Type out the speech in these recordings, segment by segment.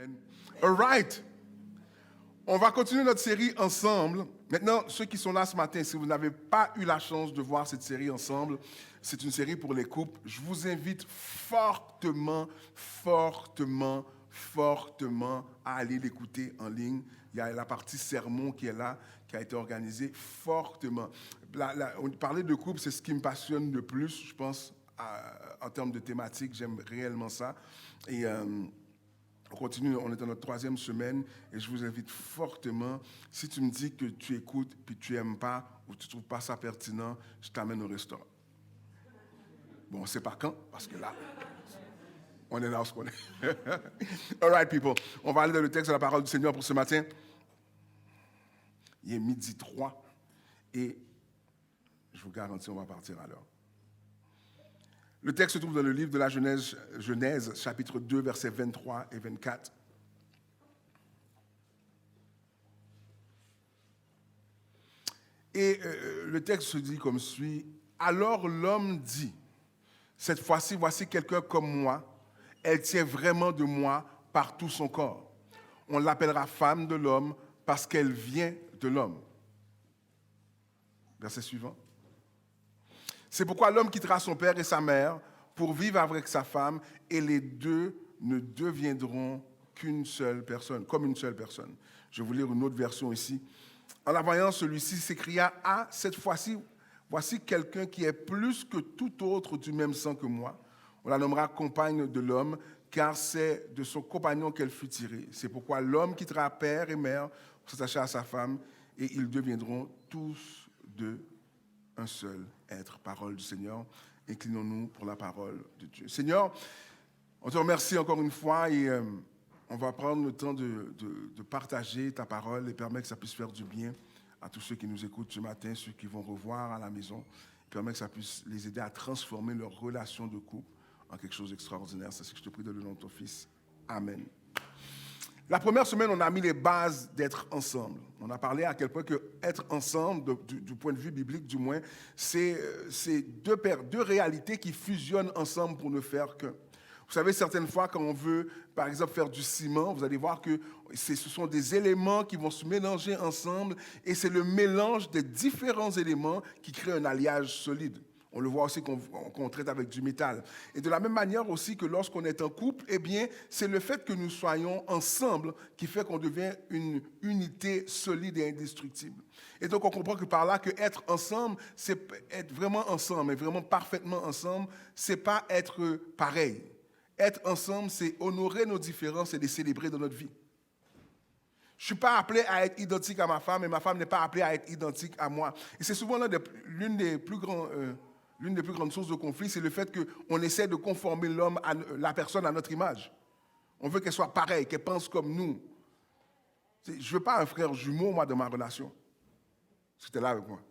Amen. All right. On va continuer notre série ensemble. Maintenant, ceux qui sont là ce matin, si vous n'avez pas eu la chance de voir cette série ensemble, c'est une série pour les couples. Je vous invite fortement à aller l'écouter en ligne. Il y a la partie sermon qui est là, qui a été organisée fortement. On parlait de couple, c'est ce qui me passionne le plus, je pense, en termes de thématique. J'aime réellement ça. Et on continue, on est dans notre 3e semaine et je vous invite fortement, si tu me dis que tu écoutes puis tu n'aimes pas ou tu ne trouves pas ça pertinent, je t'amène au restaurant. Bon, on ne sait pas quand, parce que là, on est là où on est. All right, people. On va aller dans le texte de la parole du Seigneur pour ce matin. Il est 12h03 et je vous garantis, on va partir à l'heure. Le texte se trouve dans le livre de la Genèse, chapitre 2, versets 23 et 24. Et le texte se dit comme suit. Alors l'homme dit, cette fois-ci, voici quelqu'un comme moi. Elle tient vraiment de moi par tout son corps. On l'appellera femme de l'homme parce qu'elle vient de l'homme. Verset suivant. C'est pourquoi l'homme quittera son père et sa mère pour vivre avec sa femme et les deux ne deviendront qu'une seule personne, comme une seule personne. Je vais vous lire une autre version ici. En la voyant, celui-ci s'écria « Ah, cette fois-ci, voici quelqu'un qui est plus que tout autre du même sang que moi. On la nommera compagne de l'homme, car c'est de son compagnon qu'elle fut tirée. C'est pourquoi l'homme quittera père et mère pour s'attacher à sa femme et ils deviendront tous deux un seul être. » Parole du Seigneur. Inclinons-nous pour la parole de Dieu. Seigneur, on te remercie encore une fois et on va prendre le temps de partager ta parole et permettre que ça puisse faire du bien à tous ceux qui nous écoutent ce matin, ceux qui vont revoir à la maison. Permettre que ça puisse les aider à transformer leur relation de couple en quelque chose d'extraordinaire. C'est ce que je te prie dans le nom de ton Fils. Amen. La première semaine, on a mis les bases d'être ensemble. On a parlé à quel point que être ensemble, du point de vue biblique du moins, c'est deux réalités qui fusionnent ensemble pour ne faire qu'un. Vous savez, certaines fois, quand on veut, par exemple, faire du ciment, vous allez voir que ce sont des éléments qui vont se mélanger ensemble et c'est le mélange des différents éléments qui crée un alliage solide. On le voit aussi qu'on traite avec du métal. Et de la même manière aussi que lorsqu'on est en couple, eh bien, c'est le fait que nous soyons ensemble qui fait qu'on devient une unité solide et indestructible. Et donc, on comprend que par là, que être ensemble, c'est être vraiment ensemble, et vraiment parfaitement ensemble, c'est pas être pareil. Être ensemble, c'est honorer nos différences et les célébrer dans notre vie. Je ne suis pas appelé à être identique à ma femme et ma femme n'est pas appelée à être identique à moi. Et c'est souvent l'une des plus grandes sources de conflit, c'est le fait qu'on essaie de conformer la personne à notre image. On veut qu'elle soit pareille, qu'elle pense comme nous. Je ne veux pas un frère jumeau, moi, dans ma relation. C'était là avec moi.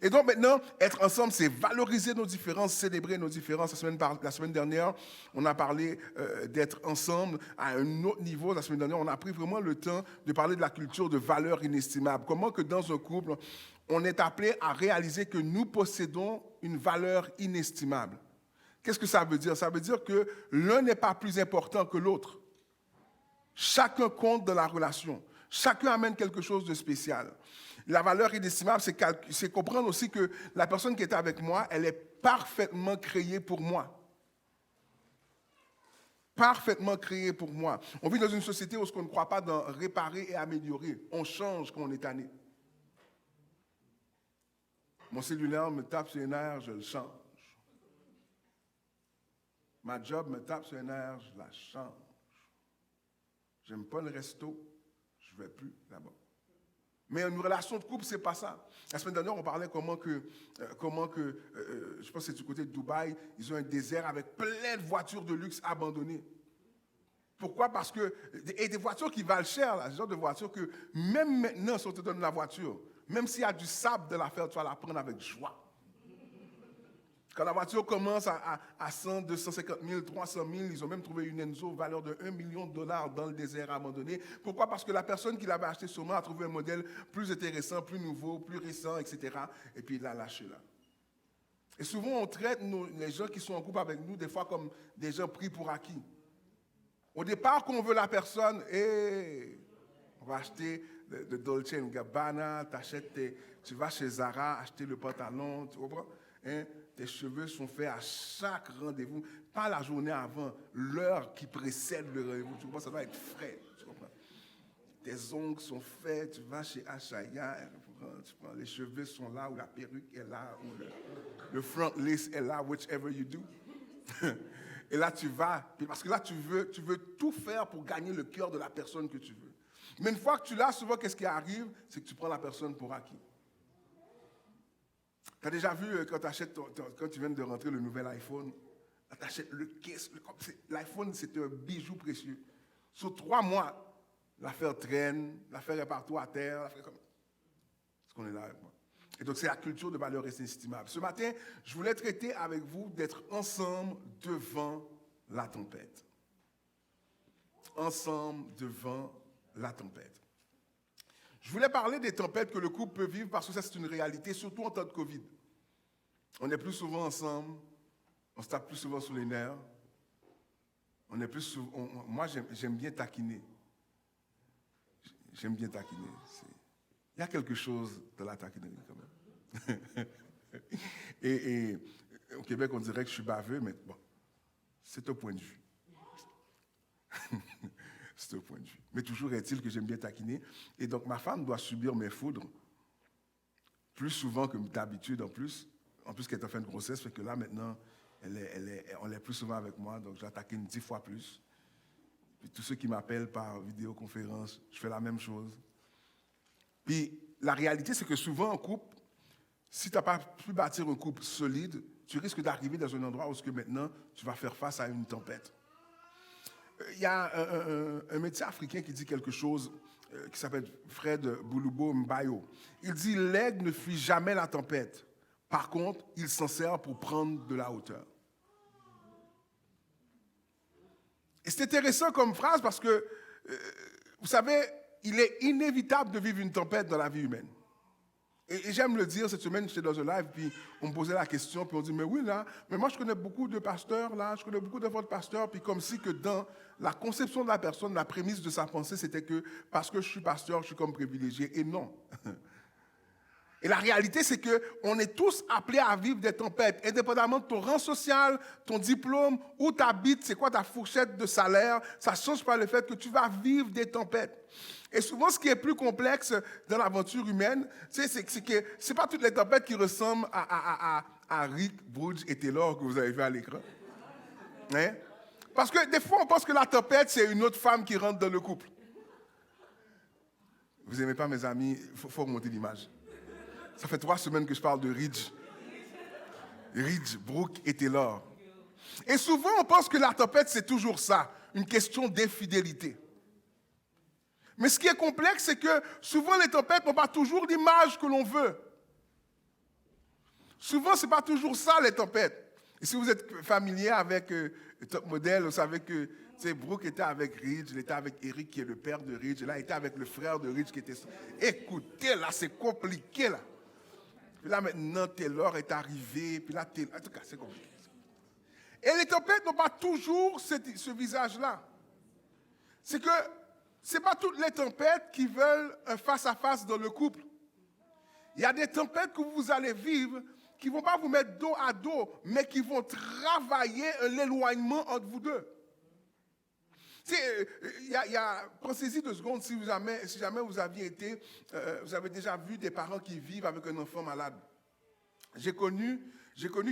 Et donc maintenant, être ensemble, c'est valoriser nos différences, célébrer nos différences. La semaine dernière, on a parlé d'être ensemble à un autre niveau. La semaine dernière, on a pris vraiment le temps de parler de la culture de valeur inestimable. Comment que dans un couple, on est appelé à réaliser que nous possédons une valeur inestimable. Qu'est-ce que ça veut dire? Ça veut dire que l'un n'est pas plus important que l'autre. Chacun compte dans la relation. Chacun amène quelque chose de spécial. La valeur inestimable, c'est comprendre aussi que la personne qui est avec moi, elle est parfaitement créée pour moi. Parfaitement créée pour moi. On vit dans une société où on ne croit pas dans réparer et améliorer. On change quand on est tanné. Mon cellulaire me tape sur les nerfs, je le change. Ma job me tape sur les nerfs, je la change. J'aime pas le resto, je ne vais plus là-bas. Mais une relation de couple, c'est pas ça. La semaine dernière, on parlait comment que je pense que c'est du côté de Dubaï, ils ont un désert avec plein de voitures de luxe abandonnées. Pourquoi? Parce que, et des voitures qui valent cher, là, ce genre de voitures que même maintenant, si on te donne la voiture, même s'il y a du sable de la faire, tu vas la prendre avec joie. Quand la voiture commence à 100, 250 000, 300 000, ils ont même trouvé une Enzo valeur de $1 million dans le désert abandonné. Pourquoi? Parce que la personne qui l'avait acheté sûrement a trouvé un modèle plus intéressant, plus nouveau, plus récent, etc. Et puis il l'a lâché là. Et souvent, on traite les gens qui sont en couple avec nous, des fois, comme des gens pris pour acquis. Au départ, quand on veut la personne, on va acheter de Dolce & Gabbana, tu vas chez Zara acheter le pantalon, tu comprends? Hein? Tes cheveux sont faits à chaque rendez-vous, pas la journée avant, l'heure qui précède le rendez-vous. Tu comprends? Ça doit être frais, tu comprends? Tes ongles sont faits, tu vas chez Ashaya, les cheveux sont là, ou la perruque est là, ou le front lace est là, whichever you do. Et là, tu vas, parce que là, tu veux tout faire pour gagner le cœur de la personne que tu veux. Mais une fois que tu l'as, souvent, qu'est-ce qui arrive? C'est que tu prends la personne pour acquis. Tu as déjà vu, quand tu viens de rentrer le nouvel iPhone, tu achètes le case. L'iPhone, c'est un bijou précieux. Sur 3 mois, l'affaire traîne, l'affaire est partout à terre, l'affaire comme... Est-ce qu'on est là avec moi? Et donc, c'est la culture de valeur inestimable. Ce matin, je voulais traiter avec vous d'être ensemble devant la tempête. Ensemble devant la tempête. Je voulais parler des tempêtes que le couple peut vivre parce que ça, c'est une réalité, surtout en temps de Covid. On est plus souvent ensemble, on se tape plus souvent sur les nerfs. On est plus souvent, moi, j'aime bien taquiner. J'aime bien taquiner. Il y a quelque chose de la taquinerie quand même. et au Québec, on dirait que je suis baveux, mais bon, c'est un point de vue. C'est un point de vue. Mais toujours est-il que j'aime bien taquiner. Et donc, ma femme doit subir mes foudres plus souvent que d'habitude en plus. En plus qu'elle est en fin de grossesse, fait que là, maintenant, on est plus souvent avec moi, donc je la taquine 10 fois plus. Puis tous ceux qui m'appellent par vidéoconférence, je fais la même chose. Puis la réalité, c'est que souvent en couple, si tu n'as pas pu bâtir un couple solide, tu risques d'arriver dans un endroit où maintenant, tu vas faire face à une tempête. Il y a un médecin africain qui dit quelque chose qui s'appelle Fred Bulubo Mbayo. Il dit « L'aigle ne fuit jamais la tempête. Par contre, il s'en sert pour prendre de la hauteur. » Et c'est intéressant comme phrase parce que, vous savez, il est inévitable de vivre une tempête dans la vie humaine. Et j'aime le dire, cette semaine, j'étais dans un live, puis on me posait la question, puis on dit, mais oui, là, mais moi, je connais beaucoup de pasteurs, là, je connais beaucoup d'enfants de pasteurs, puis comme si que dans la conception de la personne, la prémisse de sa pensée, c'était que parce que je suis pasteur, je suis comme privilégié. Et non. Et la réalité, c'est qu'on est tous appelés à vivre des tempêtes, indépendamment de ton rang social, ton diplôme, où tu habites, c'est quoi ta fourchette de salaire, ça ne change pas le fait que tu vas vivre des tempêtes. Et souvent, ce qui est plus complexe dans l'aventure humaine, c'est que ce n'est pas toutes les tempêtes qui ressemblent à Rick, Brooge et Taylor que vous avez vu à l'écran. Hein? Parce que des fois, on pense que la tempête, c'est une autre femme qui rentre dans le couple. Vous n'aimez pas, mes amis, il faut remonter l'image. Ça fait 3 semaines que je parle de Ridge, Brooke et Taylor. Et souvent, on pense que la tempête, c'est toujours ça, une question d'infidélité. Mais ce qui est complexe, c'est que souvent, les tempêtes n'ont pas toujours l'image que l'on veut. Souvent, ce n'est pas toujours ça, les tempêtes. Et si vous êtes familier avec Top Model, vous savez que Brooke était avec Ridge, il était avec Eric, qui est le père de Ridge, et là, il était avec le frère de Ridge, qui était... Écoutez, là, c'est compliqué, là. Puis là, maintenant, Taylor est arrivé. Puis là, en tout cas, c'est compliqué. Et les tempêtes n'ont pas toujours ce visage-là. C'est que ce n'est pas toutes les tempêtes qui veulent un face-à-face dans le couple. Il y a des tempêtes que vous allez vivre qui ne vont pas vous mettre dos à dos, mais qui vont travailler l'éloignement entre vous deux. Pensez-y 2 secondes si jamais vous aviez été, vous avez déjà vu des parents qui vivent avec un enfant malade. J'ai connu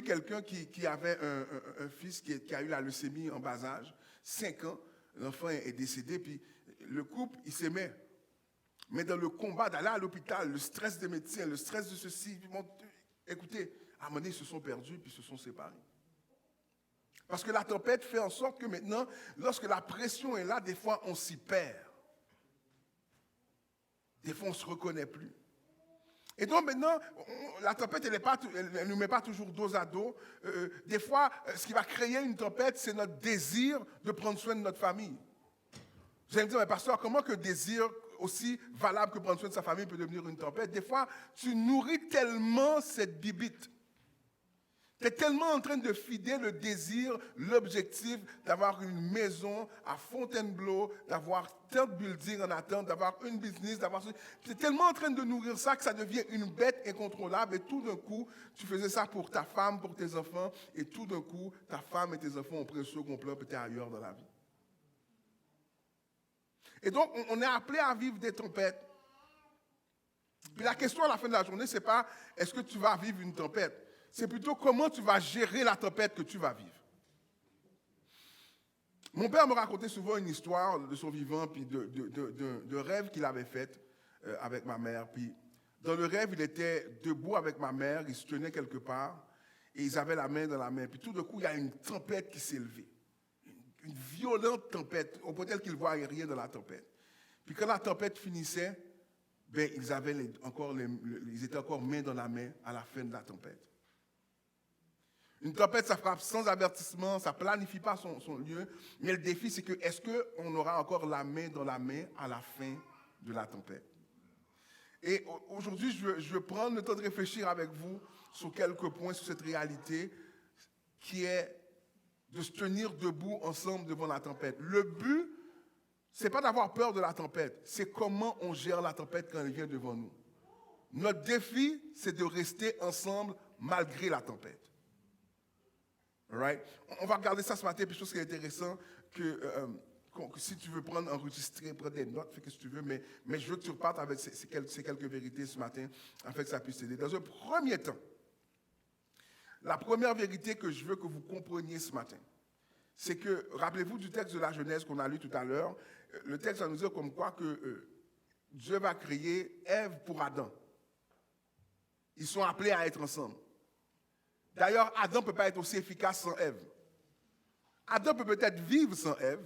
quelqu'un qui avait un fils qui a eu la leucémie en bas âge, 5 ans, l'enfant est décédé, puis le couple, il s'aimait. Mais dans le combat d'aller à l'hôpital, le stress des médecins, le stress de ceci, écoutez, à un moment donné, ils se sont perdus, puis ils se sont séparés. Parce que la tempête fait en sorte que maintenant, lorsque la pression est là, des fois, on s'y perd. Des fois, on ne se reconnaît plus. Et donc maintenant, la tempête, elle ne nous met pas toujours dos à dos. Des fois, ce qui va créer une tempête, c'est notre désir de prendre soin de notre famille. Vous allez me dire, mais pasteur, comment que désir aussi valable que prendre soin de sa famille peut devenir une tempête? Des fois, tu nourris tellement cette bibite, Tu es tellement en train de fider le désir, l'objectif d'avoir une maison à Fontainebleau, d'avoir tel building en attente, d'avoir une business, Tu es tellement en train de nourrir ça que ça devient une bête incontrôlable et tout d'un coup, tu faisais ça pour ta femme, pour tes enfants et tout d'un coup, ta femme et tes enfants ont pris un second plan peut-être ailleurs dans la vie. Et donc, on est appelé à vivre des tempêtes. Puis la question à la fin de la journée, ce n'est pas est-ce que tu vas vivre une tempête? C'est plutôt comment tu vas gérer la tempête que tu vas vivre. Mon père me racontait souvent une histoire de son vivant, puis de rêve qu'il avait fait avec ma mère. Puis dans le rêve, il était debout avec ma mère, il se tenait quelque part, et ils avaient la main dans la main. Puis tout d'un coup, il y a une tempête qui s'est levée. Une violente tempête, au point tel qu'ils ne voyaient rien dans la tempête. Puis quand la tempête finissait, ben, ils étaient encore main dans la main à la fin de la tempête. Une tempête, ça frappe sans avertissement, ça ne planifie pas son lieu, mais le défi, c'est que est-ce qu'on aura encore la main dans la main à la fin de la tempête? Et aujourd'hui, je veux prendre le temps de réfléchir avec vous sur quelques points sur cette réalité qui est de se tenir debout ensemble devant la tempête. Le but, ce n'est pas d'avoir peur de la tempête, c'est comment on gère la tempête quand elle vient devant nous. Notre défi, c'est de rester ensemble malgré la tempête. Right? On va regarder ça ce matin, puis je trouve ce qui est intéressant, que si tu veux enregistrer, prendre des notes, fais ce que tu veux, mais je veux que tu repartes avec ces quelques vérités ce matin, afin que ça puisse t'aider. Dans un premier temps, la première vérité que je veux que vous compreniez ce matin, c'est que, rappelez-vous du texte de la Genèse qu'on a lu tout à l'heure, le texte va nous dire comme quoi que Dieu va créer Ève pour Adam. Ils sont appelés à être ensemble. D'ailleurs, Adam ne peut pas être aussi efficace sans Ève. Adam peut peut-être vivre sans Ève,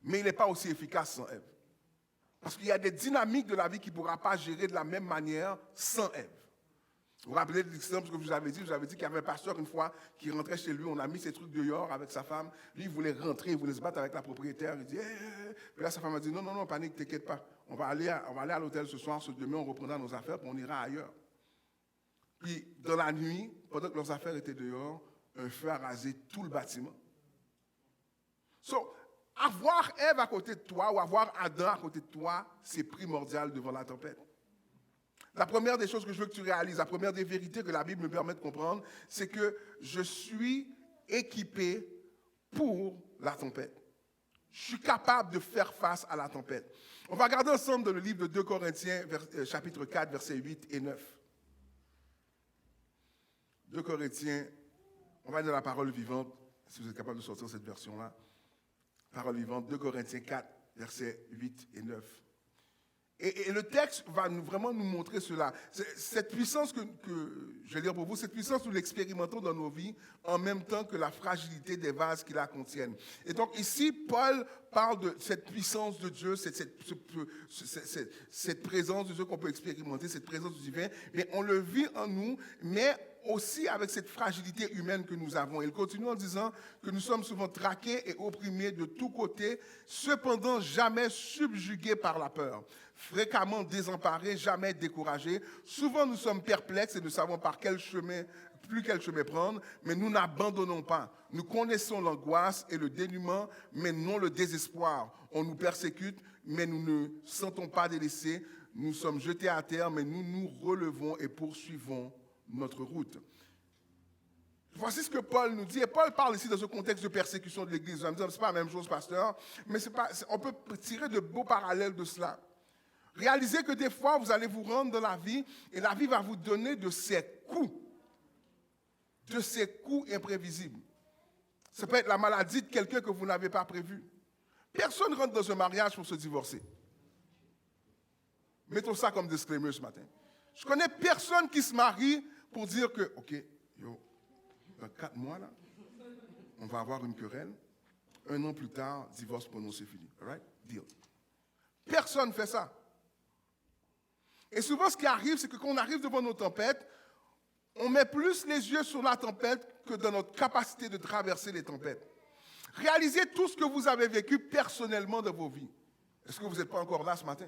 mais il n'est pas aussi efficace sans Ève. Parce qu'il y a des dynamiques de la vie qu'il ne pourra pas gérer de la même manière sans Ève. Vous vous rappelez de l'exemple que je vous avais dit qu'il y avait un pasteur une fois qui rentrait chez lui, on a mis ses trucs dehors avec sa femme, lui il voulait rentrer, il voulait se battre avec la propriétaire, il dit Puis là sa femme a dit non, panique, t'inquiète pas, on va aller à l'hôtel ce soir, demain on reprendra nos affaires, puis on ira ailleurs. Puis dans la nuit, pendant que leurs affaires étaient dehors, un feu a rasé tout le bâtiment. So, avoir Ève à côté de toi ou avoir Adam à côté de toi, c'est primordial devant la tempête. La première des choses que je veux que tu réalises, la première des vérités que la Bible me permet de comprendre, c'est que je suis équipé pour la tempête. Je suis capable de faire face à la tempête. On va regarder ensemble dans le livre de 2 Corinthiens, chapitre 4, versets 8 et 9. 2 Corinthiens, on va aller dans la parole vivante, si vous êtes capable de sortir cette version-là. Parole vivante, 2 Corinthiens 4, versets 8 et 9. Et le texte va vraiment nous montrer cela. Cette puissance que je vais lire pour vous, cette puissance, nous l'expérimentons dans nos vies en même temps que la fragilité des vases qui la contiennent. Et donc ici, Paul parle de cette puissance de Dieu, cette présence de Dieu qu'on peut expérimenter, cette présence du divin, mais on le vit en nous, mais aussi avec cette fragilité humaine que nous avons. Il continue en disant que nous sommes souvent traqués et opprimés de tous côtés, cependant jamais subjugués par la peur, fréquemment désemparés, jamais découragés. Souvent nous sommes perplexes et ne savons plus quel chemin prendre, mais nous n'abandonnons pas. Nous connaissons l'angoisse et le dénuement, mais non le désespoir. On nous persécute, mais nous ne sentons pas délaissés. Nous sommes jetés à terre, mais nous nous relevons et poursuivons notre route. Voici ce que Paul nous dit. Et Paul parle ici dans ce contexte de persécution de l'Église. Vous allez me dire, ce n'est pas la même chose, pasteur, mais on peut tirer de beaux parallèles de cela. Réalisez que des fois, vous allez vous rendre dans la vie et la vie va vous donner de ces coups imprévisibles. Ça peut être la maladie de quelqu'un que vous n'avez pas prévu. Personne ne rentre dans un mariage pour se divorcer. Mettons ça comme disclaimer ce matin. Je connais personne qui se marie pour dire que, OK, dans 4 mois, là, on va avoir une querelle. 1 an plus tard, divorce prononcé, fini. All right? Deal. Personne ne fait ça. Et souvent, ce qui arrive, c'est que quand on arrive devant nos tempêtes, on met plus les yeux sur la tempête que dans notre capacité de traverser les tempêtes. Réalisez tout ce que vous avez vécu personnellement dans vos vies. Est-ce que vous n'êtes pas encore là ce matin?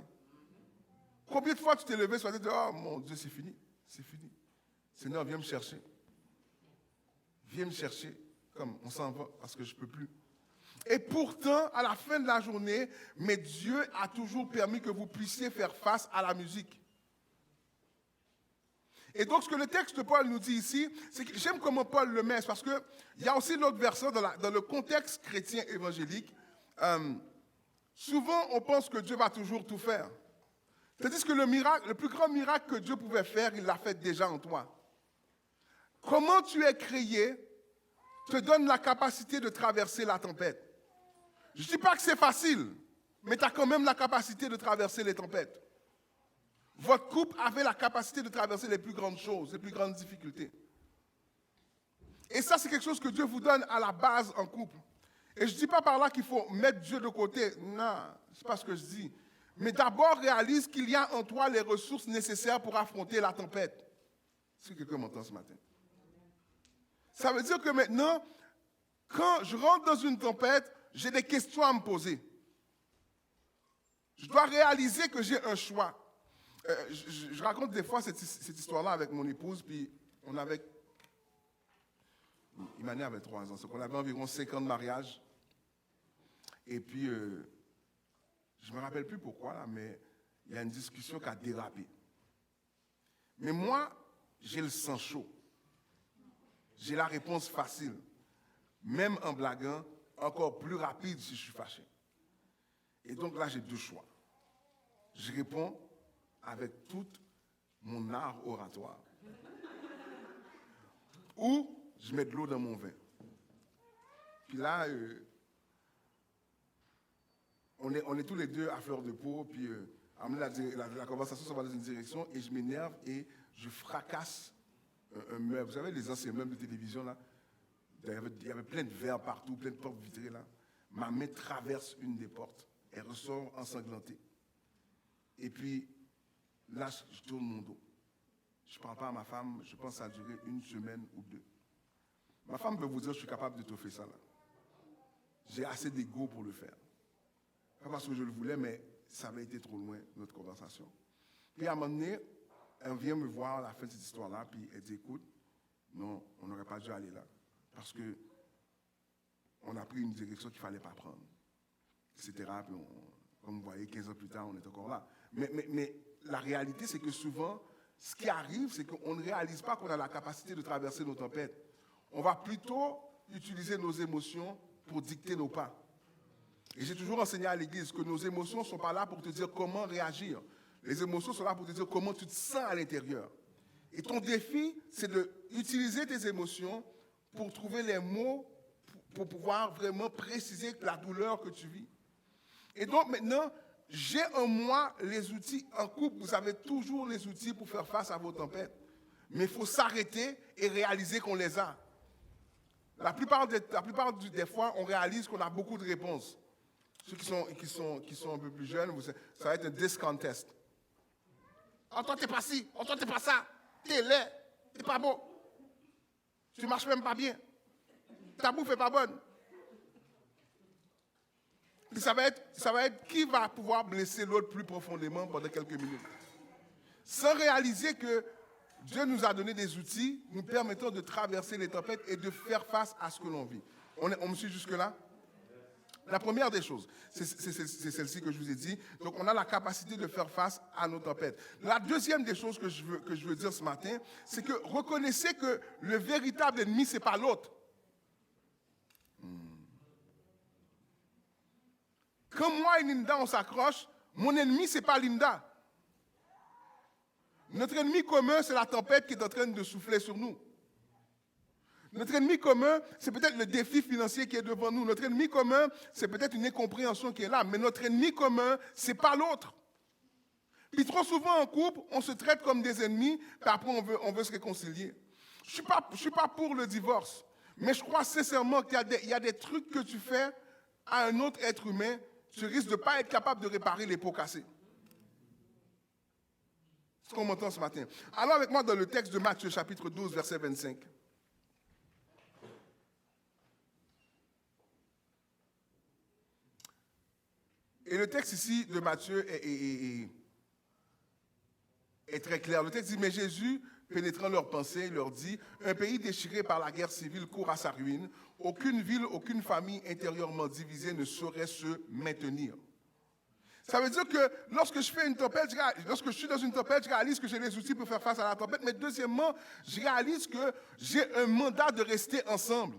Combien de fois tu t'es levé ce matin et tu dis, oh mon Dieu, c'est fini. C'est fini. Seigneur, viens me chercher. viens me chercher, comme on s'en va parce que je ne peux plus. Et pourtant, à la fin de la journée, mais Dieu a toujours permis que vous puissiez faire face à la musique. Et donc, ce que le texte de Paul nous dit ici, c'est que j'aime comment Paul le met, parce qu'il y a aussi l'autre verset dans le contexte chrétien évangélique. Souvent, on pense que Dieu va toujours tout faire. C'est-à-dire que le plus grand miracle que Dieu pouvait faire, il l'a fait déjà en toi. Comment tu es créé te donne la capacité de traverser la tempête. Je ne dis pas que c'est facile, mais tu as quand même la capacité de traverser les tempêtes. Votre couple avait la capacité de traverser les plus grandes choses, les plus grandes difficultés. Et ça, c'est quelque chose que Dieu vous donne à la base en couple. Et je ne dis pas par là qu'il faut mettre Dieu de côté. Non, ce n'est pas ce que je dis. Mais d'abord, réalise qu'il y a en toi les ressources nécessaires pour affronter la tempête. Si quelqu'un m'entend ce matin. Ça veut dire que maintenant, quand je rentre dans une tempête, j'ai des questions à me poser. Je dois réaliser que j'ai un choix. Je raconte des fois cette histoire-là avec mon épouse, puis on avait... Imani avait 3 ans, donc on avait environ 5 ans de mariage. Et puis, je ne me rappelle plus pourquoi, là, mais il y a une discussion qui a dérapé. Mais moi, j'ai le sang chaud. J'ai la réponse facile. Même en blaguant, encore plus rapide si je suis fâché. Et donc là, j'ai 2 choix. Je réponds avec tout mon art oratoire. Ou je mets de l'eau dans mon vin. Puis là, on est tous les deux à fleur de peau, puis la conversation s'en va dans une direction, et je m'énerve et je fracasse un meuble. Vous savez, les anciens meubles de télévision, là, il y avait plein de verres partout, plein de portes vitrées, là. Ma main traverse une des portes. Elle ressort ensanglantée. Et puis, là, je tourne mon dos. Je ne parle pas à ma femme, je pense que ça a duré 1 semaine ou 2. Ma femme peut vous dire, je suis capable de t'offrir ça, là. J'ai assez d'ego pour le faire. Pas parce que je le voulais, mais ça avait été trop loin, notre conversation. Puis à un moment donné, elle vient me voir à la fin de cette histoire-là, puis elle dit, écoute, non, on n'aurait pas dû aller là. Parce que on a pris une direction qu'il ne fallait pas prendre. Etc. Puis comme vous voyez, 15 ans plus tard, on est encore là. Mais la réalité, c'est que souvent, ce qui arrive, c'est qu'on ne réalise pas qu'on a la capacité de traverser nos tempêtes. On va plutôt utiliser nos émotions pour dicter nos pas. Et j'ai toujours enseigné à l'Église que nos émotions ne sont pas là pour te dire comment réagir. Les émotions sont là pour te dire comment tu te sens à l'intérieur. Et ton défi, c'est d'utiliser tes émotions pour trouver les mots pour pouvoir vraiment préciser la douleur que tu vis. Et donc maintenant, j'ai en moi les outils. En couple, vous avez toujours les outils pour faire face à vos tempêtes. Mais il faut s'arrêter et réaliser qu'on les a. La plupart des fois, on réalise qu'on a beaucoup de réponses. Ceux qui sont un peu plus jeunes, ça va être un discount test. Oh, toi, t'es pas ci. Oh, toi, t'es pas ça. T'es laid. T'es pas beau. Tu marches même pas bien. Ta bouffe est pas bonne. Et ça va être qui va pouvoir blesser l'autre plus profondément pendant quelques minutes. Sans réaliser que Dieu nous a donné des outils nous permettant de traverser les tempêtes et de faire face à ce que l'on vit. On me suit jusque-là? La première des choses, c'est celle-ci que je vous ai dit. Donc, on a la capacité de faire face à nos tempêtes. La deuxième des choses que je veux dire ce matin, c'est que reconnaissez que le véritable ennemi, ce n'est pas l'autre. Quand moi et Linda, on s'accroche, mon ennemi, ce n'est pas Linda. Notre ennemi commun, c'est la tempête qui est en train de souffler sur nous. Notre ennemi commun, c'est peut-être le défi financier qui est devant nous. Notre ennemi commun, c'est peut-être une incompréhension qui est là. Mais notre ennemi commun, ce n'est pas l'autre. Puis trop souvent en couple, on se traite comme des ennemis, puis après on veut se réconcilier. Je ne suis pas pour le divorce, mais je crois sincèrement qu'il y a des trucs que tu fais à un autre être humain, tu risques de ne pas être capable de réparer les pots cassés. C'est ce qu'on m'entend ce matin. Alors avec moi dans le texte de Matthieu, chapitre 12, verset 25. Et le texte ici de Matthieu est très clair. Le texte dit, mais Jésus, pénétrant leurs pensées, il leur dit, un pays déchiré par la guerre civile court à sa ruine. Aucune ville, aucune famille intérieurement divisée ne saurait se maintenir. Ça veut dire que lorsque je fais une tempête, lorsque je suis dans une tempête, je réalise que j'ai les outils pour faire face à la tempête. Mais deuxièmement, je réalise que j'ai un mandat de rester ensemble.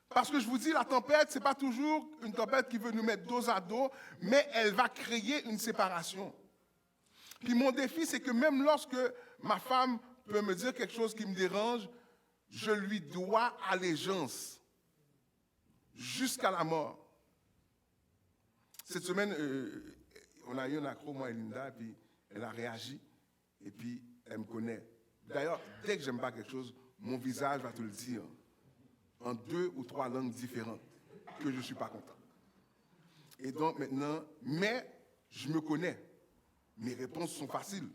Parce que je vous dis, la tempête, ce n'est pas toujours une tempête qui veut nous mettre dos à dos, mais elle va créer une séparation. Puis mon défi, c'est que même lorsque ma femme peut me dire quelque chose qui me dérange, je lui dois allégeance jusqu'à la mort. Cette semaine, on a eu un accro, moi et Linda, et puis elle a réagi, et puis elle me connaît. D'ailleurs, dès que j'aime pas quelque chose, mon visage va te le dire, en 2 ou 3 langues différentes, que je ne suis pas content. Et donc maintenant, mais je me connais. Mes réponses sont faciles.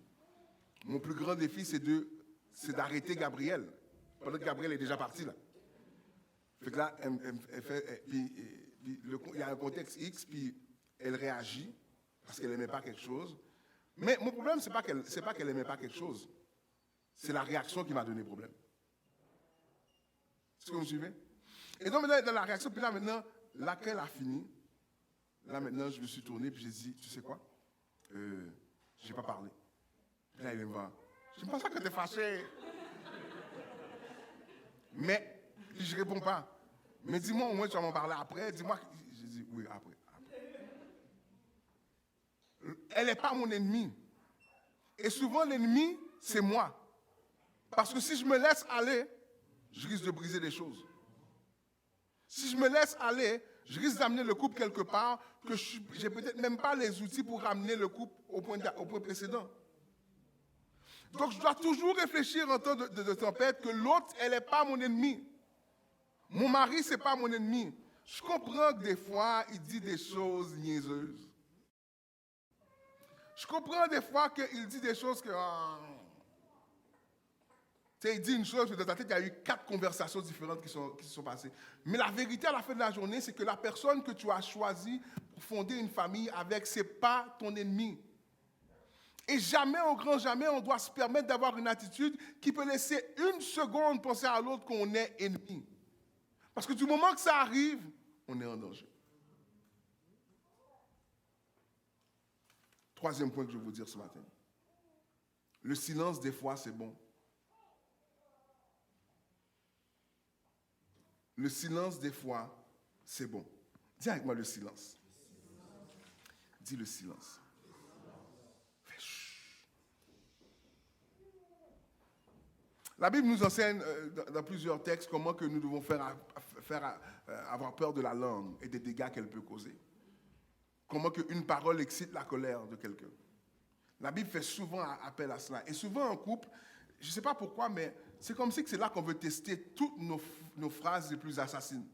Mon plus grand défi, c'est d'arrêter Gabriel, pendant que Gabriel est déjà parti là. Fait que là, puis il y a un contexte X, puis elle réagit parce qu'elle n'aimait pas quelque chose. Mais mon problème, ce n'est pas qu'elle n'aimait pas quelque chose. C'est la réaction qui m'a donné problème. Est-ce que vous me suivez? Et donc maintenant, dans la réaction, puis là maintenant, laquelle a fini. Là maintenant, je me suis tourné, puis j'ai dit, tu sais quoi? Je n'ai pas parlé. Puis là, il me va. Je ne pense pas que tu es fâché. Mais, je ne réponds pas. Mais dis-moi, au moins, tu vas m'en parler après. Dis-moi. Je dis, oui, après. Elle n'est pas mon ennemi. Et souvent, l'ennemi, c'est moi. Parce que si je me laisse aller, je risque de briser des choses. Si je me laisse aller, je risque d'amener le couple quelque part que je n'ai peut-être même pas les outils pour ramener le couple au point précédent. Donc, je dois toujours réfléchir en temps de tempête que l'autre, elle n'est pas mon ennemi. Mon mari, ce n'est pas mon ennemi. Je comprends que des fois, il dit des choses niaiseuses. Je comprends des fois qu'il dit des choses que... Tu sais, il dit une chose, dans ta tête, il y a eu 4 conversations différentes qui se sont passées. Mais la vérité, à la fin de la journée, c'est que la personne que tu as choisie pour fonder une famille avec, ce n'est pas ton ennemi. Et jamais, au grand jamais, on doit se permettre d'avoir une attitude qui peut laisser une seconde penser à l'autre qu'on est ennemi. Parce que du moment que ça arrive, on est en danger. Troisième point que je veux vous dire ce matin. Le silence, des fois, c'est bon. Le silence, des fois, c'est bon. Dis avec moi le silence. Dis le silence. Fais chut. La Bible nous enseigne dans plusieurs textes comment que nous devons avoir peur de la langue et des dégâts qu'elle peut causer. Comment qu'une parole excite la colère de quelqu'un. La Bible fait souvent appel à cela. Et souvent en couple, je ne sais pas pourquoi, mais c'est comme si c'est là qu'on veut tester toutes nos phrases les plus assassines.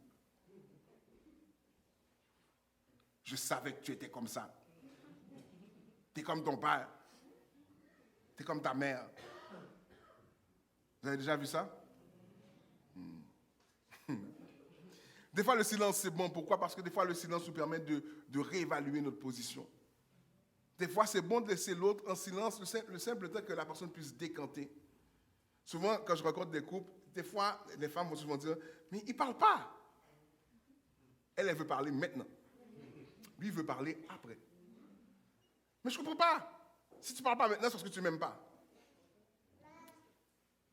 Je savais que tu étais comme ça. Tu es comme ton père. Tu es comme ta mère. Vous avez déjà vu ça? Des fois, le silence, c'est bon. Pourquoi? Parce que des fois, le silence nous permet de réévaluer notre position. Des fois, c'est bon de laisser l'autre en silence, le simple temps que la personne puisse décanter. Souvent, quand je rencontre des couples, des fois, les femmes vont souvent dire, mais il ne parle pas. Elle veut parler maintenant. Lui, il veut parler après. Mais je ne comprends pas. Si tu ne parles pas maintenant, c'est parce que tu ne m'aimes pas.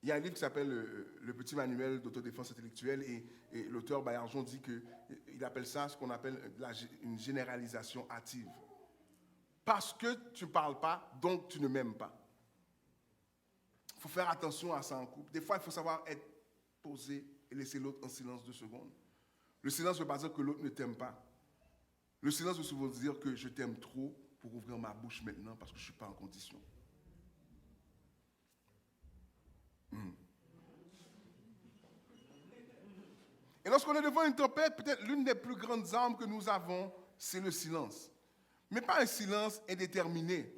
Il y a un livre qui s'appelle Le petit manuel d'autodéfense intellectuelle et l'auteur Baillargeon dit qu'il appelle ça ce qu'on appelle une généralisation hâtive. Parce que tu ne parles pas, donc tu ne m'aimes pas. Il faut faire attention à ça en couple. Des fois, il faut savoir être posé et laisser l'autre en silence 2 secondes. Le silence ne veut pas dire que l'autre ne t'aime pas. Le silence veut souvent dire que je t'aime trop pour ouvrir ma bouche maintenant parce que je ne suis pas en condition. Et lorsqu'on est devant une tempête, peut-être l'une des plus grandes armes que nous avons, c'est le silence. Mais pas un silence indéterminé.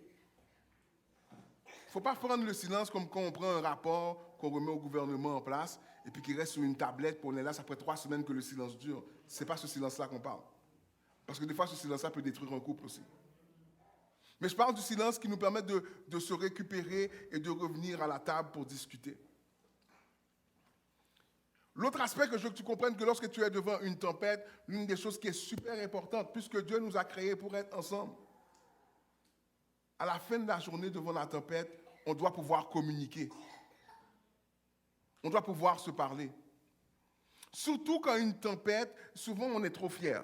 Il ne faut pas prendre le silence comme quand on prend un rapport qu'on remet au gouvernement en place et puis qui reste sur une tablette pour on est là, ça fait 3 semaines que le silence dure. Ce n'est pas ce silence-là qu'on parle. Parce que des fois, ce silence-là peut détruire un couple aussi. Mais je parle du silence qui nous permet de se récupérer et de revenir à la table pour discuter. L'autre aspect que je veux que tu comprennes, que lorsque tu es devant une tempête, l'une des choses qui est super importante, puisque Dieu nous a créés pour être ensemble, à la fin de la journée, devant la tempête, on doit pouvoir communiquer. On doit pouvoir se parler. Surtout quand une tempête, souvent on est trop fier.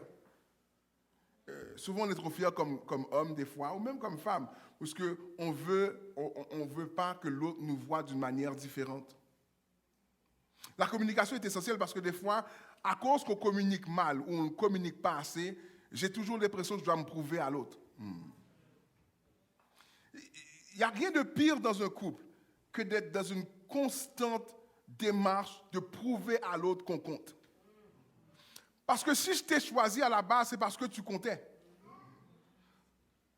Souvent on est trop fier comme homme des fois, ou même comme femme, parce qu'on veut pas que l'autre nous voie d'une manière différente. La communication est essentielle parce que des fois, à cause qu'on communique mal ou on ne communique pas assez, j'ai toujours l'impression que je dois me prouver à l'autre. Il n'y a rien de pire dans un couple que d'être dans une constante démarche de prouver à l'autre qu'on compte. Parce que si je t'ai choisi à la base, c'est parce que tu comptais.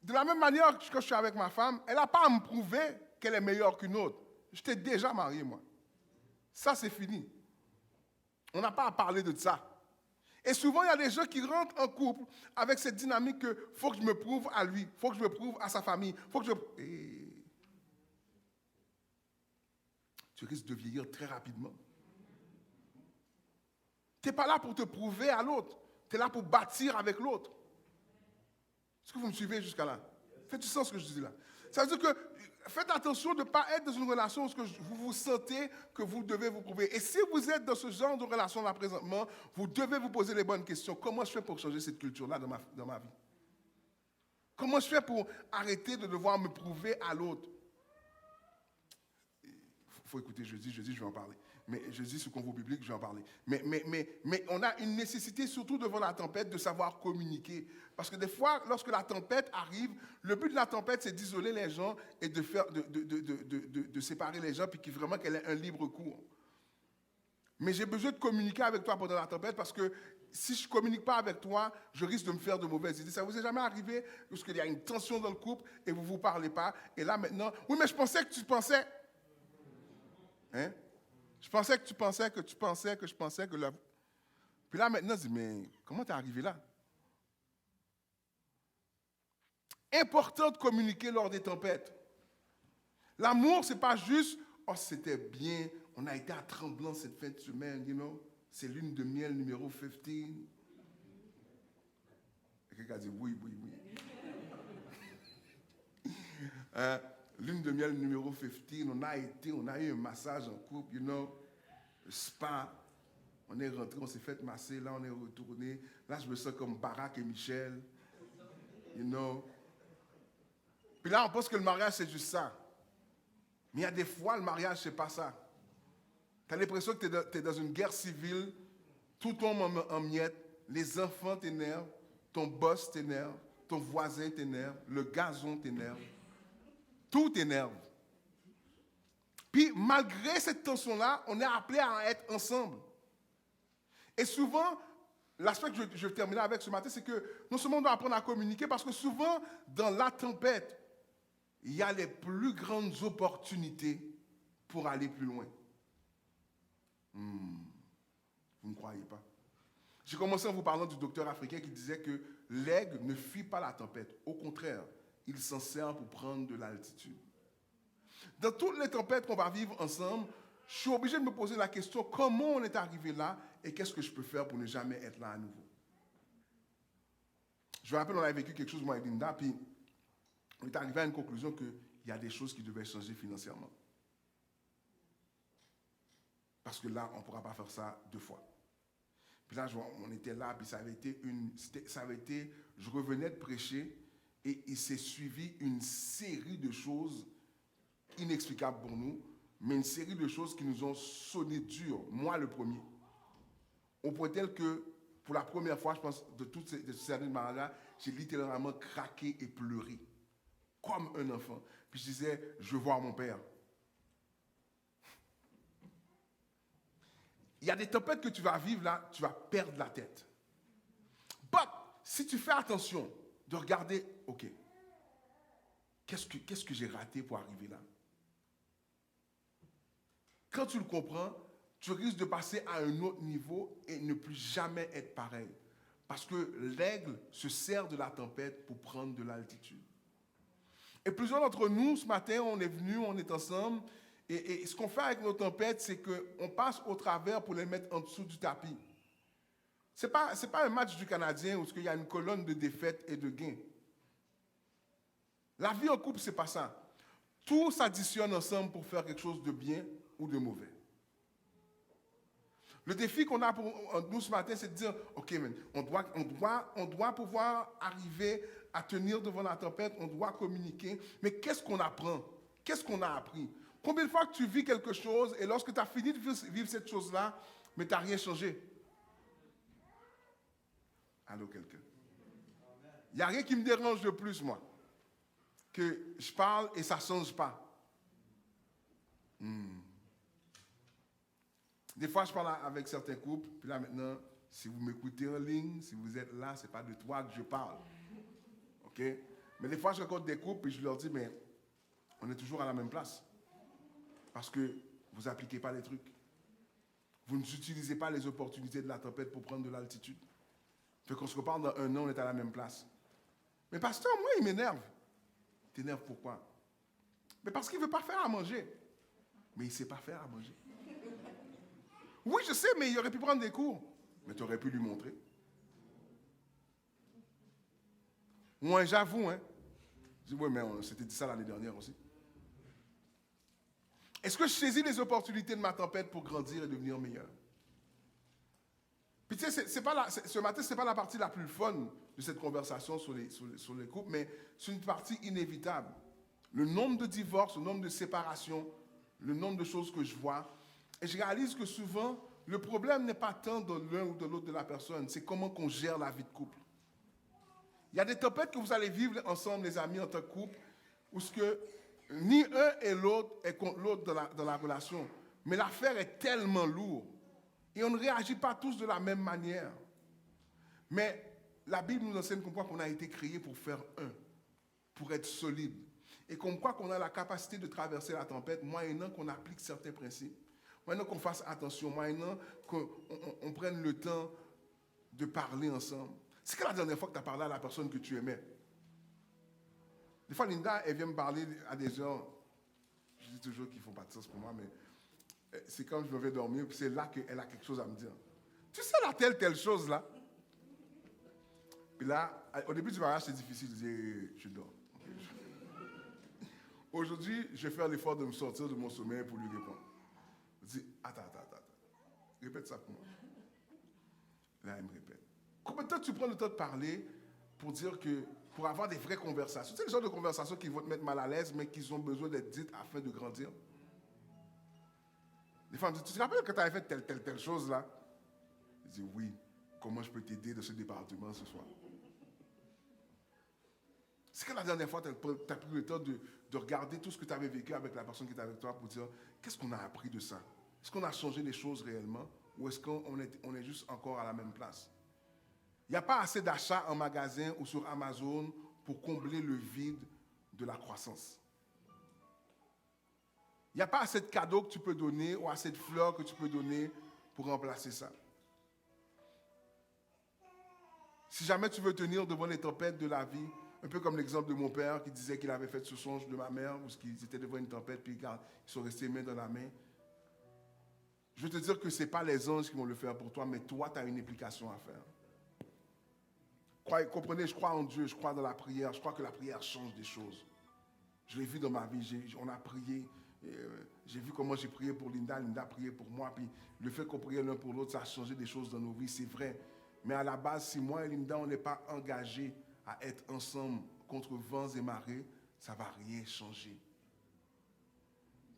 De la même manière que je suis avec ma femme, elle n'a pas à me prouver qu'elle est meilleure qu'une autre. Je t'ai déjà marié, moi. Ça, c'est fini. On n'a pas à parler de ça. Et souvent, il y a des gens qui rentrent en couple avec cette dynamique que faut que je me prouve à lui, faut que je me prouve à sa famille, faut que je... Et... tu risques de vieillir très rapidement. Tu n'es pas là pour te prouver à l'autre. Tu es là pour bâtir avec l'autre. Est-ce que vous me suivez jusqu'à là? Faites du sens ce que je dis là. Ça veut dire que faites attention de ne pas être dans une relation où vous vous sentez que vous devez vous prouver. Et si vous êtes dans ce genre de relation-là présentement, vous devez vous poser les bonnes questions. Comment je fais pour changer cette culture-là dans ma vie? Comment je fais pour arrêter de devoir me prouver à l'autre? Il faut écouter jeudi, je vais en parler. Mais jeudi, sous convo biblique, je vais en parler. Mais on a une nécessité, surtout devant la tempête, de savoir communiquer. Parce que des fois, lorsque la tempête arrive, le but de la tempête, c'est d'isoler les gens et de séparer les gens, puis vraiment qu'elle ait un libre cours. Mais j'ai besoin de communiquer avec toi pendant la tempête, parce que si je ne communique pas avec toi, je risque de me faire de mauvaises idées. Ça vous est jamais arrivé, parce qu'il y a une tension dans le couple et vous ne vous parlez pas, et là maintenant, oui, mais je pensais que tu pensais... Hein? Je pensais que tu pensais, que tu pensais, que je pensais, que... Puis là, maintenant, je dis, mais comment t'es arrivé là? Important de communiquer lors des tempêtes. L'amour, ce n'est pas juste, oh, c'était bien, on a été à Tremblant cette fin de semaine, you know? C'est lune de miel numéro 15. Et quelqu'un a dit, oui. Lune de miel numéro 15, on a eu un massage en couple, you know, spa, on est rentré, on s'est fait masser, là on est retourné, là je me sens comme Barack et Michel, you know. Puis là on pense que le mariage c'est juste ça. Mais il y a des fois le mariage c'est pas ça. Tu as l'impression que tu es dans une guerre civile, tout tombe en miettes, les enfants t'énervent, ton boss t'énerve, ton voisin t'énerve, le gazon t'énerve. Tout t'énerve. Puis, malgré cette tension-là, on est appelé à être ensemble. Et souvent, l'aspect que je vais terminer avec ce matin, c'est que non seulement on doit apprendre à communiquer, parce que souvent, dans la tempête, il y a les plus grandes opportunités pour aller plus loin. Vous ne croyez pas? J'ai commencé en vous parlant du docteur africain qui disait que l'aigle ne fuit pas la tempête. Au contraire, il s'en sert pour prendre de l'altitude. Dans toutes les tempêtes qu'on va vivre ensemble, je suis obligé de me poser la question, comment on est arrivé là et qu'est-ce que je peux faire pour ne jamais être là à nouveau? Je me rappelle, on avait vécu quelque chose, moi et Linda, puis on est arrivé à une conclusion qu'il y a des choses qui devaient changer financièrement. Parce que là, on ne pourra pas faire ça deux fois. Puis là, on était là, puis ça avait été, je revenais de prêcher, et il s'est suivi une série de choses inexplicables pour nous, mais une série de choses qui nous ont sonné dur, moi le premier. Au point tel que, pour la première fois, je pense, de toutes ces années de mariage, j'ai littéralement craqué et pleuré, comme un enfant. Puis je disais, je veux voir mon père. Il y a des tempêtes que tu vas vivre là, tu vas perdre la tête. But, si tu fais attention de regarder, ok, qu'est-ce que j'ai raté pour arriver là? Quand tu le comprends, tu risques de passer à un autre niveau et ne plus jamais être pareil. Parce que l'aigle se sert de la tempête pour prendre de l'altitude. Et plusieurs d'entre nous, ce matin, on est venus, on est ensemble. Et ce qu'on fait avec nos tempêtes, c'est qu'on passe au travers pour les mettre en dessous du tapis. Ce n'est pas un match du Canadien où il y a une colonne de défaites et de gains. La vie en couple, ce n'est pas ça. Tout s'additionne ensemble pour faire quelque chose de bien ou de mauvais. Le défi qu'on a pour nous ce matin, c'est de dire, OK, man, on doit pouvoir arriver à tenir devant la tempête, on doit communiquer, mais qu'est-ce qu'on apprend? Qu'est-ce qu'on a appris? Combien de fois que tu vis quelque chose et lorsque tu as fini de vivre cette chose-là, mais tu n'as rien changé? Allô, quelqu'un? Il n'y a rien qui me dérange de plus, moi, que je parle et ça ne change pas. Des fois, je parle avec certains couples, puis là maintenant, si vous m'écoutez en ligne, si vous êtes là, ce n'est pas de toi que je parle. OK? Mais des fois, je rencontre des couples et je leur dis, mais on est toujours à la même place. Parce que vous n'appliquez pas les trucs. Vous n'utilisez pas les opportunités de la tempête pour prendre de l'altitude. Fait qu'on se reparle dans un an, on est à la même place. Mais pasteur, moi, il m'énerve. T'énerve pourquoi? Mais parce qu'il ne veut pas faire à manger. Mais il ne sait pas faire à manger. Oui, je sais, mais il aurait pu prendre des cours. Mais tu aurais pu lui montrer. Moi, j'avoue, hein. Je dis, oui, mais on s'était dit ça l'année dernière aussi. Est-ce que je saisis les opportunités de ma tempête pour grandir et devenir meilleur? Puis tu sais, ce matin, ce n'est pas la partie la plus fun de cette conversation sur les couples, mais c'est une partie inévitable. Le nombre de divorces, le nombre de séparations, le nombre de choses que je vois. Et je réalise que souvent, le problème n'est pas tant de l'un ou de l'autre de la personne, c'est comment qu'on gère la vie de couple. Il y a des tempêtes que vous allez vivre ensemble, les amis, en tant que couple, où ce que ni un et l'autre est contre l'autre dans la relation. Mais l'affaire est tellement lourde. Et on ne réagit pas tous de la même manière. Mais la Bible nous enseigne comme quoi qu'on a été créé pour faire un, pour être solide. Et comme quoi qu'on a la capacité de traverser la tempête, moyennant qu'on applique certains principes, moyennant qu'on fasse attention, moyennant qu'on prenne le temps de parler ensemble. C'est quand la dernière fois que tu as parlé à la personne que tu aimais? Des fois, Linda, elle vient me parler à des gens, je dis toujours qu'ils ne font pas de sens pour moi, mais c'est quand je me vais dormir, puis c'est là qu'elle a quelque chose à me dire. Tu sais, là, telle chose, là. Puis là, au début du mariage, c'est difficile de dire, je dors. Aujourd'hui, je vais faire l'effort de me sortir de mon sommeil pour lui répondre. Je dis, attends. Répète ça pour moi. Là, elle me répète. Combien de temps tu prends le temps de parler pour avoir des vraies conversations? C'est le genre de conversations qui vont te mettre mal à l'aise, mais qui ont besoin d'être dites afin de grandir. Des fois, elle me dit, tu te rappelles que tu avais fait telle chose là? Je dis, oui. Comment je peux t'aider dans ce département ce soir? C'est quand la dernière fois tu as pris le temps de regarder tout ce que tu avais vécu avec la personne qui était avec toi pour dire, qu'est-ce qu'on a appris de ça? Est-ce qu'on a changé les choses réellement? Ou est-ce qu'on est juste encore à la même place? Il n'y a pas assez d'achats en magasin ou sur Amazon pour combler le vide de la croissance. Il n'y a pas assez de cadeaux que tu peux donner ou assez de fleurs que tu peux donner pour remplacer ça. Si jamais tu veux tenir devant les tempêtes de la vie, un peu comme l'exemple de mon père qui disait qu'il avait fait ce songe de ma mère, où ils étaient devant une tempête, puis ils sont restés main dans la main. Je veux te dire que ce n'est pas les anges qui vont le faire pour toi, mais toi, tu as une implication à faire. Comprenez, je crois en Dieu, je crois dans la prière, je crois que la prière change des choses. Je l'ai vu dans ma vie, on a prié, j'ai vu comment j'ai prié pour Linda, Linda a prié pour moi, puis le fait qu'on priait l'un pour l'autre, ça a changé des choses dans nos vies, c'est vrai. Mais à la base, si moi et Linda, on n'est pas engagés à être ensemble contre vents et marées, ça ne va rien changer.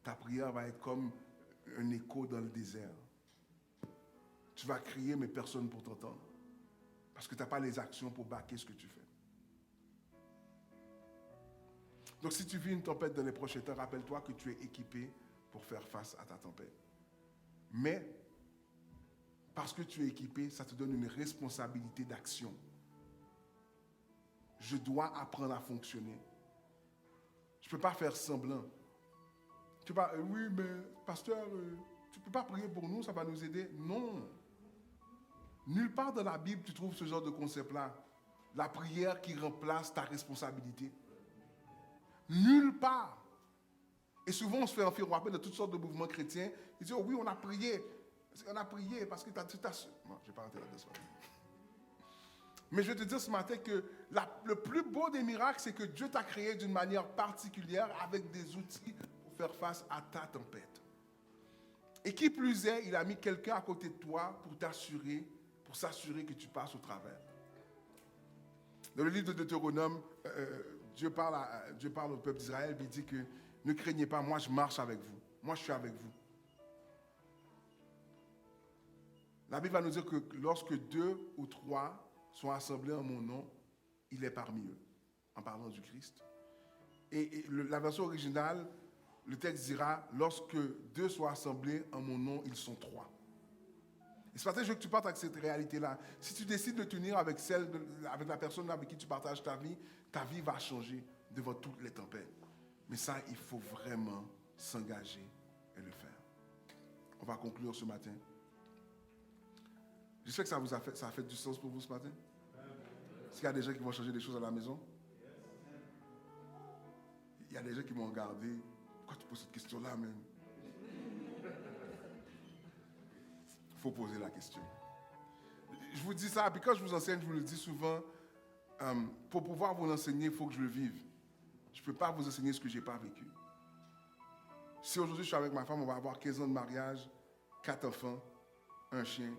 Ta prière va être comme un écho dans le désert. Tu vas crier, mais personne pour t'entendre. Parce que tu n'as pas les actions pour baquer ce que tu fais. Donc si tu vis une tempête dans les prochains temps, rappelle-toi que tu es équipé pour faire face à ta tempête. Mais, parce que tu es équipé, ça te donne une responsabilité d'action. Je dois apprendre à fonctionner. Je ne peux pas faire semblant. Tu vas, oui, mais pasteur, tu ne peux pas prier pour nous, ça va nous aider. Non. Nulle part dans la Bible, tu trouves ce genre de concept-là. La prière qui remplace ta responsabilité. Nulle part. Et souvent, on se fait enfiroiper de toutes sortes de mouvements chrétiens. Ils disent, oh oui, on a prié. On a prié parce que tu as... Non, je ne vais pas rentrer là-dedans. Mais je vais te dire ce matin que le plus beau des miracles, c'est que Dieu t'a créé d'une manière particulière avec des outils pour faire face à ta tempête. Et qui plus est, il a mis quelqu'un à côté de toi pour s'assurer que tu passes au travers. Dans le livre de Deutéronome, Dieu parle au peuple d'Israël, il dit que ne craignez pas, moi je marche avec vous. Moi je suis avec vous. La Bible va nous dire que lorsque 2 ou 3 sont assemblés en mon nom, il est parmi eux, en parlant du Christ. Et la version originale, le texte dira, lorsque 2 sont assemblés en mon nom, ils sont 3. Et ce matin, je veux que tu partes avec cette réalité-là. Si tu décides de t'unir avec la personne avec qui tu partages ta vie va changer devant toutes les tempêtes. Mais ça, il faut vraiment s'engager et le faire. On va conclure ce matin. J'espère que ça a fait du sens pour vous ce matin. Est-ce qu'il y a des gens qui vont changer des choses à la maison? Il y a des gens qui m'ont regardé. Pourquoi tu poses cette question-là, même? Il faut poser la question. Je vous dis ça, puis quand je vous enseigne, je vous le dis souvent, pour pouvoir vous l'enseigner, il faut que je le vive. Je ne peux pas vous enseigner ce que je n'ai pas vécu. Si aujourd'hui je suis avec ma femme, on va avoir 15 ans de mariage, 4 enfants, un chien,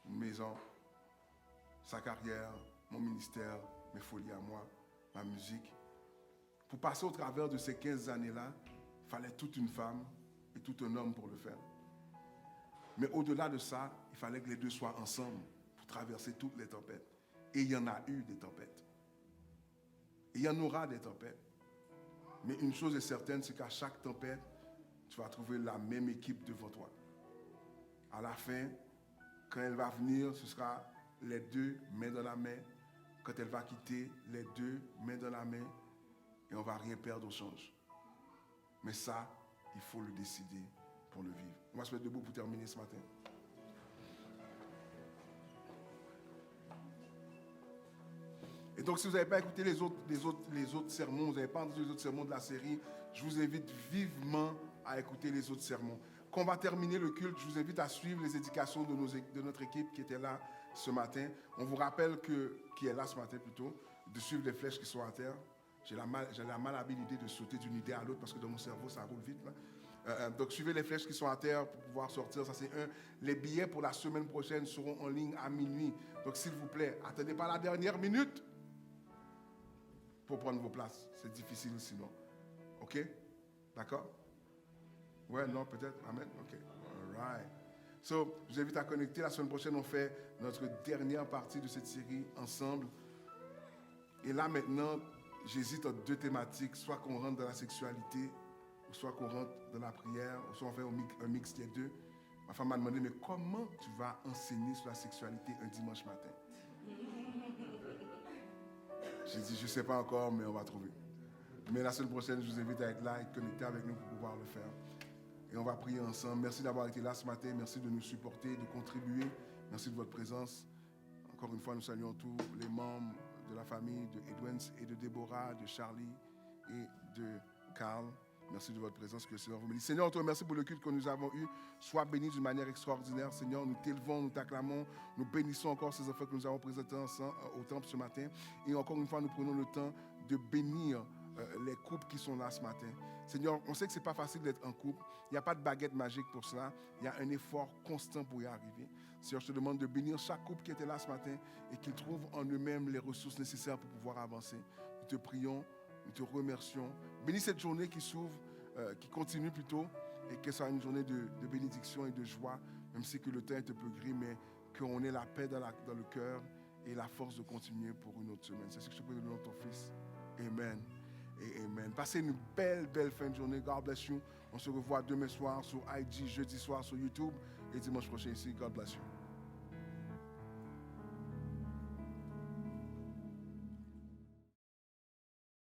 une maison, sa carrière, mon ministère, mes folies à moi, ma musique. Pour passer au travers de ces 15 années-là, il fallait toute une femme et tout un homme pour le faire. Mais au-delà de ça, il fallait que les deux soient ensemble pour traverser toutes les tempêtes. Et il y en a eu des tempêtes. Et il y en aura des tempêtes. Mais une chose est certaine, c'est qu'à chaque tempête, tu vas trouver la même équipe devant toi. À la fin, quand elle va venir, ce sera les deux mains dans la main. Quand elle va quitter, les deux mains dans la main. Et on ne va rien perdre au change. Mais ça, il faut le décider pour le vivre. On va se mettre debout pour terminer ce matin. Et donc, si vous n'avez pas écouté les autres sermons, vous n'avez pas entendu les autres sermons de la série, je vous invite vivement à écouter les autres sermons. Quand on va terminer le culte, je vous invite à suivre les indications de notre équipe qui était là ce matin. On vous rappelle qui est là ce matin plutôt, de suivre les flèches qui sont à terre. J'ai la malhabilité de sauter d'une idée à l'autre parce que dans mon cerveau, ça roule vite. Là. Donc, suivez les flèches qui sont à terre pour pouvoir sortir. Ça, c'est un. Les billets pour la semaine prochaine seront en ligne à minuit. Donc, s'il vous plaît, attendez pas la dernière minute pour prendre vos places. C'est difficile sinon. OK? D'accord? Ouais, non, peut-être. Amen? OK. All right. So, je vous invite à connecter. La semaine prochaine, on fait notre dernière partie de cette série ensemble. Et là, maintenant, j'hésite entre 2 thématiques. Soit qu'on rentre dans la sexualité, ou soit qu'on rentre dans la prière, ou soit on fait un mix des deux. Ma femme m'a demandé, mais comment tu vas enseigner sur la sexualité un dimanche matin? J'ai dit, je ne sais pas encore, mais on va trouver. Mais la semaine prochaine, je vous invite à être là et connecter avec nous pour pouvoir le faire. Et on va prier ensemble. Merci d'avoir été là ce matin. Merci de nous supporter, de contribuer. Merci de votre présence. Encore une fois, nous saluons tous les membres de la famille de Edwin et de Déborah, de Charlie et de Carl. Merci de votre présence, que le Seigneur vous bénisse. Seigneur, on te remercie pour le culte que nous avons eu. Sois béni d'une manière extraordinaire. Seigneur, nous t'élevons, nous t'acclamons. Nous bénissons encore ces enfants que nous avons présentés ensemble au temple ce matin. Et encore une fois, nous prenons le temps de bénir les couples qui sont là ce matin. Seigneur, on sait que ce n'est pas facile d'être en couple. Il n'y a pas de baguette magique pour cela. Il y a un effort constant pour y arriver. Seigneur, je te demande de bénir chaque couple qui était là ce matin et qu'ils trouvent en eux-mêmes les ressources nécessaires pour pouvoir avancer. Nous te prions, nous te remercions. Bénis cette journée qui s'ouvre, qui continue plutôt, et que ce soit une journée de bénédiction et de joie, même si que le temps est un peu gris, mais qu'on ait la paix dans le cœur et la force de continuer pour une autre semaine. C'est ce que je te prie au nom de ton Fils. Amen. Et amen. Passez une belle fin de journée. God bless you. On se revoit demain soir sur IG, jeudi soir sur YouTube et dimanche prochain ici. God bless you.